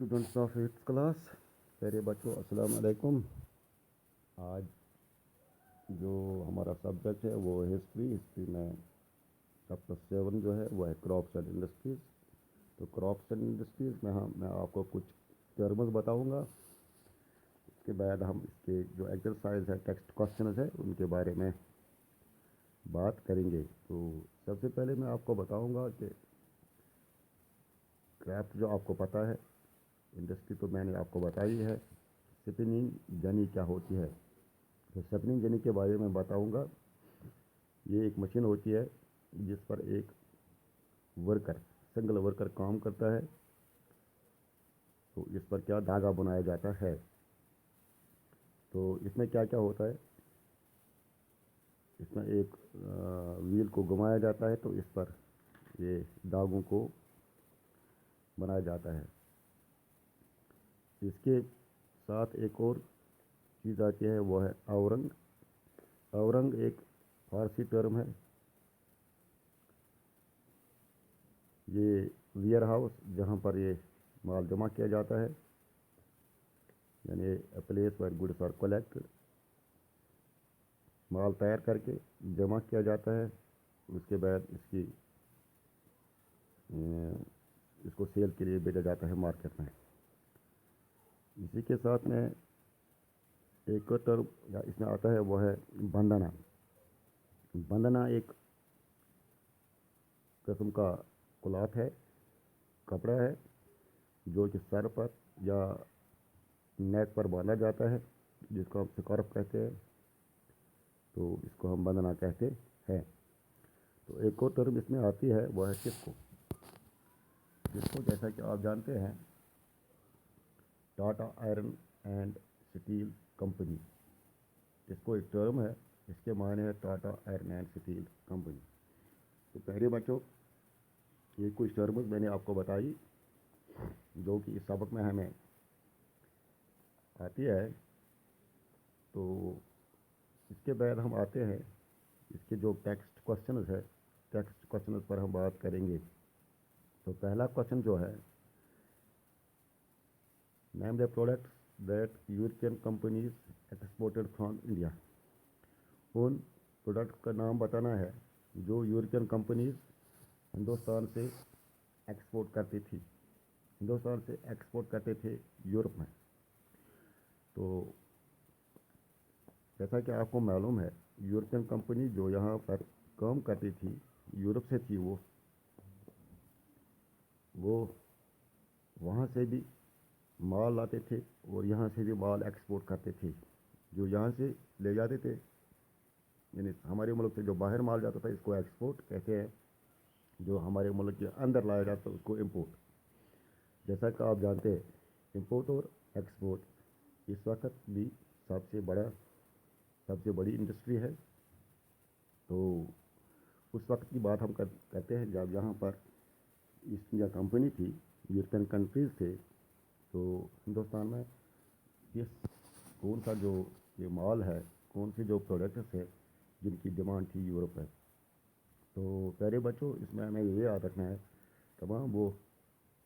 Students of eighth class, प्यारे बच्चों, अस्सलाम वालेकुम। आज जो हमारा सब्जेक्ट है वो है हिस्ट्री में चैप्टर 7 जो है वो है क्रॉप्स एंड इंडस्ट्रीज़। तो क्रॉप्स एंड इंडस्ट्रीज़ में मैं आपको कुछ टर्म्स बताऊंगा। उसके बाद हम इसके जो एक्सरसाइज है, टेक्स्ट क्वेश्चन है, उनके बारे में बात करेंगे। तो सबसे पहले मैं आपको बताऊंगा कि क्रॉप्स जो आपको पता है, इंडस्ट्री तो मैंने आपको बताई है। स्पिनिंग जनी क्या होती है, तो स्पिनिंग जनी के बारे में बताऊंगा। ये एक मशीन होती है जिस पर एक वर्कर, सिंगल वर्कर काम करता है। तो इस पर क्या धागा बनाया जाता है। तो इसमें क्या क्या होता है, इसमें एक व्हील को घुमाया जाता है, तो इस पर ये धागों को बनाया जाता है। इसके साथ एक और चीज़ आती है, वो है औरंग। औरंग एक फारसी टर्म है। ये वेयर हाउस जहाँ पर ये माल जमा किया जाता है, यानी a place where goods are collected. माल तैयार करके जमा किया जाता है, उसके बाद इसको सेल के लिए भेजा जाता है मार्केट में। इसी के साथ में एक और टर्म या इसमें आता है, वो है बंधना। बंधना एक किस्म का क्लॉथ है, कपड़ा है, जो कि सर पर या नेक पर बांधा जाता है, जिसको हम स्कार्फ कहते हैं। तो इसको हम बंधना कहते हैं। तो एक और टर्म इसमें आती है, वो है टिस्को। टिस्को जैसा कि आप जानते हैं, Tata iron and steel company, इसको एक टर्म है। इसके मायने है Tata iron and steel company. तो पहले बच्चों, ये कुछ टर्म्स मैंने आपको बताई जो कि इस सबक में हमें आती है। तो इसके बाद हम आते हैं, इसके जो टेक्स्ट क्वेश्चन है, टेक्स्ट क्वेश्चन पर हम बात करेंगे। तो पहला क्वेश्चन जो है, name the products that European companies exported from India. उन प्रोडक्ट का नाम बताना है जो यूरोपियन कंपनीज हिंदुस्तान से एक्सपोर्ट करती थी, हिंदुस्तान से एक्सपोर्ट करते थे यूरोप में। तो जैसा कि आपको मालूम है, यूरोपियन कंपनी जो यहाँ पर काम करती थी, यूरोप से थी, वो वहाँ से भी माल लाते थे और यहाँ से भी माल एक्सपोर्ट करते थे। जो यहाँ से ले जाते थे, यानी हमारे मुल्क से जो बाहर माल जाता था, इसको एक्सपोर्ट कहते हैं। जो हमारे मुल्क के अंदर लाया जाता है उसको इम्पोर्ट। जैसा कि आप जानते हैं, इम्पोर्ट और एक्सपोर्ट इस वक्त भी सबसे बड़ी इंडस्ट्री है। तो उस वक्त की बात हम करते हैं जब यहाँ पर ईस्ट इंडिया कंपनी थी, यूरोपियन कंट्रीज़ थे। तो हिंदुस्तान में किस कौन सा जो ये माल है, कौन से जो प्रोडक्ट्स है जिनकी डिमांड थी यूरोप में। तो प्यारे बच्चों, इसमें हमें ये याद रखना है, तमाम वो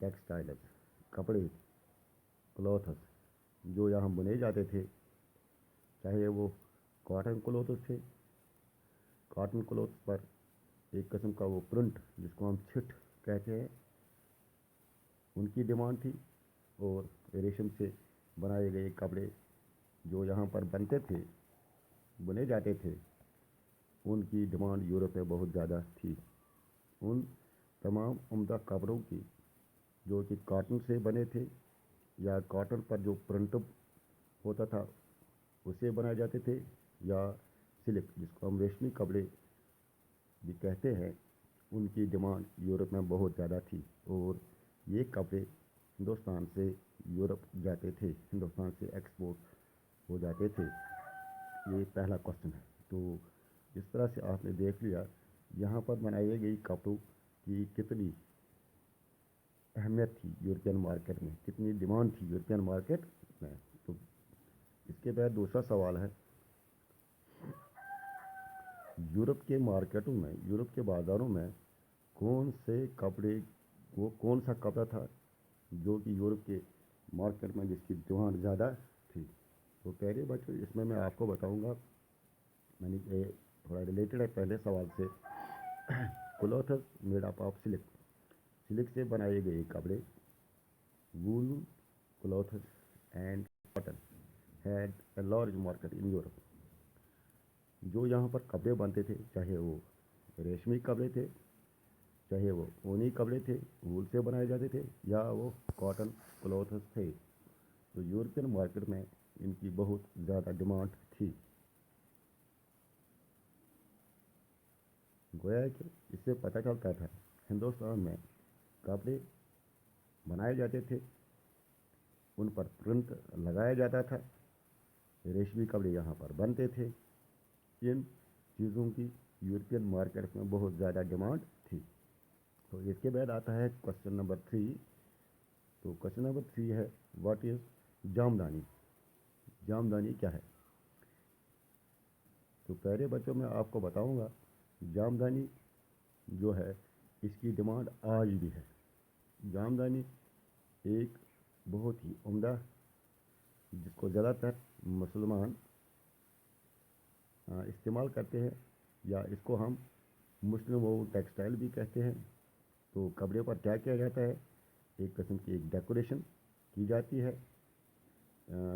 टेक्सटाइल्स, कपड़े, क्लॉथ्स जो यहाँ बुने जाते थे, चाहे वो कॉटन क्लॉथ्स थे। कॉटन क्लॉथ पर एक किस्म का वो प्रिंट जिसको हम छिट कहते हैं, उनकी डिमांड थी। और रेशम से बनाए गए कपड़े जो यहाँ पर बनते थे, बुने जाते थे, उनकी डिमांड यूरोप में बहुत ज़्यादा थी। उन तमाम उम्दा कपड़ों की जो कि कॉटन से बने थे या कॉटन पर जो प्रिंट होता था उसे बनाए जाते थे, या सिल्क जिसको हम रेशमी कपड़े भी कहते हैं, उनकी डिमांड यूरोप में बहुत ज़्यादा थी। और ये कपड़े हिंदुस्तान से यूरोप जाते थे, हिंदुस्तान से एक्सपोर्ट हो जाते थे। ये पहला क्वेश्चन है। तो इस तरह से आपने देख लिया यहाँ पर बनाई गई कपड़ों की कितनी अहमियत थी यूरोपियन मार्केट में, कितनी डिमांड थी यूरोपियन मार्केट में। तो इसके बाद दूसरा सवाल है, यूरोप के मार्केटों में, यूरोप के बाज़ारों में कौन से कपड़े, वो कौन सा कपड़ा था जो कि यूरोप के मार्केट में जिसकी डिमांड ज़्यादा थी। तो प्यारे बच्चों, इसमें मैं आपको बताऊंगा, मैंने ये थोड़ा रिलेटेड है पहले सवाल से। Clothes made up of silk, silk से बनाए गए कपड़े, wool clothes and cotton had a large market in Europe. जो यहाँ पर कपड़े बनते थे, चाहे वो रेशमी कपड़े थे, चाहे वो ऊनी कपड़े थे, वूल से बनाए जाते थे, या वो कॉटन क्लॉथ्स थे, तो यूरोपियन मार्केट में इनकी बहुत ज़्यादा डिमांड थी। गोया कि इससे पता चलता था हिंदुस्तान में कपड़े बनाए जाते थे, उन पर प्रिंट लगाया जाता था, रेशमी कपड़े यहाँ पर बनते थे। इन चीज़ों की यूरोपियन मार्केट में बहुत ज़्यादा डिमांड थी। तो इसके बाद आता है क्वेश्चन नंबर 3। तो क्वेश्चन नंबर 3 है, व्हाट इज़ जामदानी। जामदानी क्या है? तो प्यारे बच्चों, मैं आपको बताऊंगा, जामदानी जो है इसकी डिमांड आज भी है। जामदानी एक बहुत ही उम्दा, जिसको ज़्यादातर मुसलमान इस्तेमाल करते हैं, या इसको हम मुस्लिम वो टेक्सटाइल भी कहते हैं। तो कपड़े पर क्या किया जाता है, एक किस्म की एक डेकोरेशन की जाती है।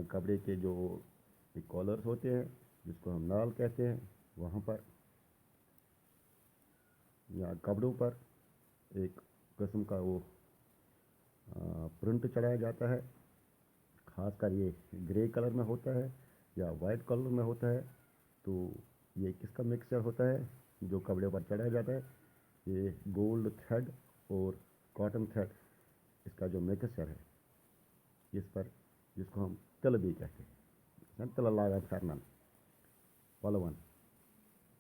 कपड़े के जो एक कॉलर्स होते हैं, जिसको हम नाल कहते हैं, वहाँ पर या कपड़ों पर एक किस्म का वो प्रिंट चढ़ाया जाता है। खासकर ये ग्रे कलर में होता है या वाइट कलर में होता है। तो ये किसका मिक्सचर होता है जो कपड़े पर चढ़ाया जाता है? ये गोल्ड थ्रेड और कॉटन थ्रेड, इसका जो मिक्सचर है, इस पर, जिसको हम तिल भी कहते हैं, तिल लागान फेरनन पलवन,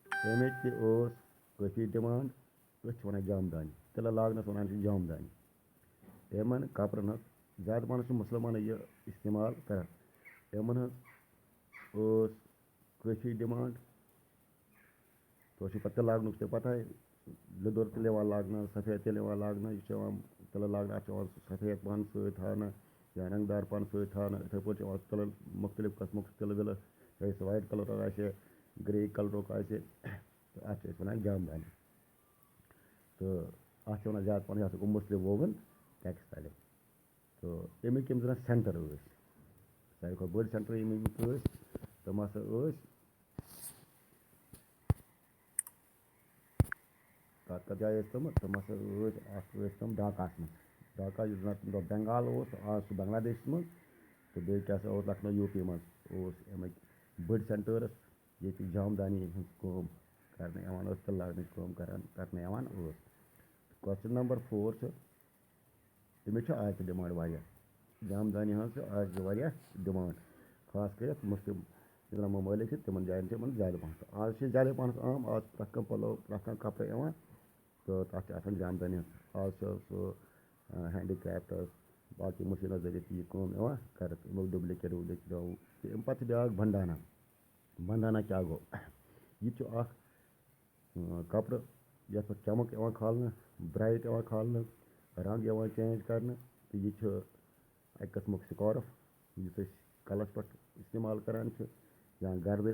अमिच ति ओस काफ़ी डिमांड, अथ वन जामदानी, तिल लागनस वन जामदानी। यमन कपड़न ज़्यादा पान मुसलमान ये इस्तेमाल कर, यमन काफ़ी डिमांड। तो तिल लागन तो पता है, लिदुर तिल लागना, सफ़ेद तिल लागना, यह तिल लागना, सफ़ेद पन सत्ना या रंगदार पन सत्ना। इथे पे तिल मुख्तलिफ कस्मों तिल विल, चाहे सह वाइट कलर आ, ग्रे कलर आ, तो अत वन जामदानी। तो अत वन ज़्यादा पान यह गो मुस्लिम वोवन टेक्सटाइल। तो अमिक यम जन सेंटर सारे खुद बड़ सेंटर अमिक तम हसा कत कत जाए तम हसा तम ढाका मज, ढाका जो बंगाल आज बांग्लादेश मज, तो बे क्या लखनऊ यूपी मज अमिक बड़ सेंटर्स, ये जामदानी हज करने तिल लागन करने। क्वेश्चन नंबर 4 अमिक आज डिमांड वारिया, जामदानी हज आज वारिया डिमांड, खास कर मुस्लिम जिन ममालिक तिमन जायन ज़्यादा पहन। आज ज़्यादा पहन आम, आज प्रथ पलो प्रथ कपड़े तो तथा जामदानी। आज सह हैंडीक्राफ्टस बाकी मशीनों जरिए कर डुप्लिकेट वुप्लिकेट अम पे ब्या बंडाना। बंडाना क्या गो, यह कपड़ ये चमक खालना, ब्राइट खालना, रंग चेंज करना। तो यह अक किस्म स्कार्फ जिस कलस पे इस्तेमाल करान या गर्द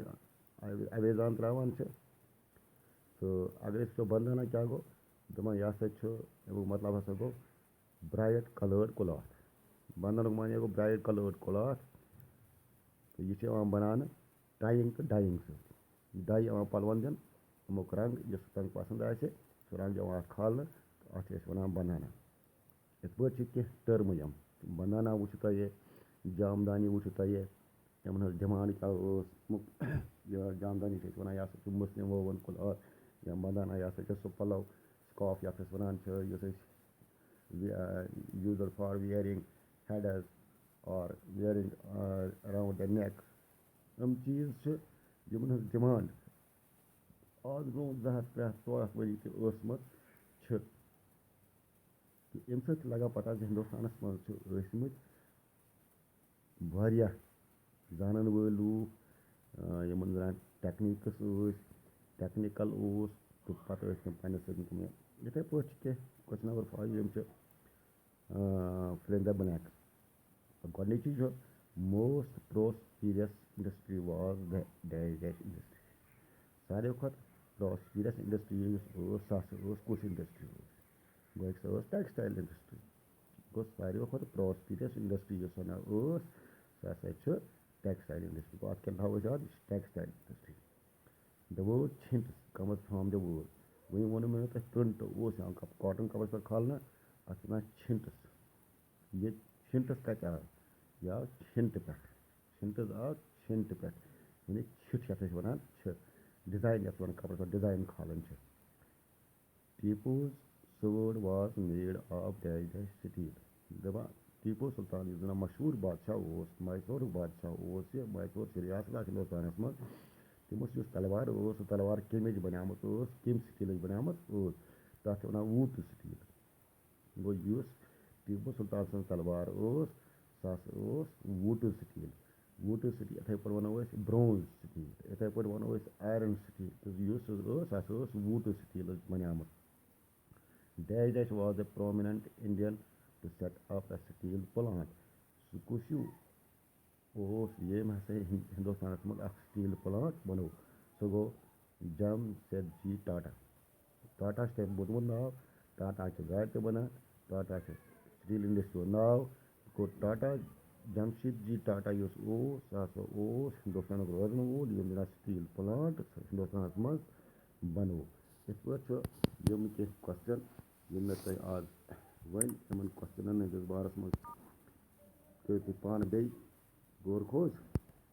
अवेजान त्रावान। तो अगर वो बंदाना क्या गो, दपान यह अमुक मतलब हसा गो ब्राइट कलर्ड क्लॉथ। बंधन माने गो ब्राइट कलर्ड क्लॉथ। तो यह बनाने टाइंग तो डाइंग से डाई पलवन दिन अमुक रंग जिस रंग पसंद आ, सह रंग खालना, तो अत वन बंदाना। इत पे टर्म यम बंदाना वो जामदानी वो यमन डिमांड क्या जामदानी वन यह मुस्लिम वोवन क्लॉथ, या बंदाना यह सह पलो स्कार्फ ये वन यूज्ड फॉर वियरिंग हेडस और वियरिंग अराउंड द नेक। यम चीज़ यमन डिमांड आज ब्रो 200-300 वरी तम। तो अम सत लगा पता हिंदुस्तान मज वारिया जानन वल लूख, यमन जन टेक्निक्स टेक्निकल तो पता तम पे इथे पे क्वेश्चन नंबर 5 यम फिल इन द ब्लैंक। گۄڈنِچی چھُ most prosperous industry was the dash dash industry. ساروی کھۄتہٕ پرٛاسپیرس انڈسٹری یُس ٲس سۄ ہسا ٲس کُس انڈسٹری گوٚو سۄ ٲس ٹیکسٹایل انڈسٹری. گوٚو ساروی کھۄتہٕ پرٛاسپیرس انڈسٹری یۄس ہسا ٲس سۄ ہسا چھِ ٹیکسٹایل انڈسٹری. گوٚو اَتھ کیٛاہ تھاوو أسۍ یاد یہِ چھِ ٹیکسٹایل industry. The word chintz comes from the word. وۄنۍ ووٚنوٕ مےٚ تۄہہِ پرنٹ اوس یِوان کاٹن کپرس پٮ۪ٹھ کھالنہٕ اَتھ چھِ وَنان چھِنٹٕس. یہِ چھِنٹٕس کَتہِ آو یہِ آو چھِنٹہٕ پٮ۪ٹھ. چھِنٹٕس آو چھِنٹہٕ پٮ۪ٹھ یعنی چھِٹ یَتھ أسۍ وَنان چھِ ڈِزاین یَتھ وَنان کپرس پٮ۪ٹھ ڈِزاین کھالان چھِ. ٹیپوز sword was made of dash dash steel. دَپان ٹیپو سلطان یُس زَن مشہوٗر بادشاہ اوس میسورُک بادشاہ اوس یہِ میسور چھِ رِیاست اکھ ہِندوستانَس منٛز. تٔمِس یُس تلوار ٲس سُہ تلوار کَمِچ بَنیٛامٕژ ٲس کَمہِ سٹیٖلٕچ بَنیٛامٕژ ٲس تَتھ چھِ وَنان ووٗٹہٕ سٹیٖل. گوٚو یُس ٹیپو سلطان سٕنٛز تلوار ٲس سۄ ہسا ٲس ووٗٹہٕ سٹیٖل. ووٗٹہٕ سٹیٖل یِتھٕے پٲٹھۍ وَنو أسۍ برونز سٹیٖل یِتھٕے پٲٹھۍ وَنو أسۍ آیرن سٹیٖل تہٕ یُس ٲس سۄ ہسا ٲس ووٗٹہٕ سٹیٖلٕچ بَنیٛامٕژ. Dash dash was a prominent Indian to set up a steel plant. سُہ کُس ہیوٗ اوس ییٚمۍ ہسا ہِندوستانَس منٛز اکھ سٹیٖل پلانٹ بنوو سُہ گوٚو جمشیدجی ٹاٹا. ٹاٹا چھُ تۄہہِ بوٗزمُت ناو ٹاٹا چھِ گاڑِ تہِ بَنان ٹاٹا چھِ سٹیٖل انڈسٹری ہُنٛد ناو گوٚو ٹاٹا جمشیدجی ٹاٹا یُس اوس سُہ ہسا اوس ہِندوستانُک روزن وول ییٚمۍ زَن سٹیٖل پلانٹ ہِندوستانَس منٛز بنوو. یِتھ پٲٹھۍ چھُ یِم کینٛہہ کوسچن یِم مےٚ تۄہہِ آز ؤنۍ یِمن کوسچنن ہٕنٛدِس بارس منٛز کٔرِو تُہۍ پانہٕ بیٚیہِ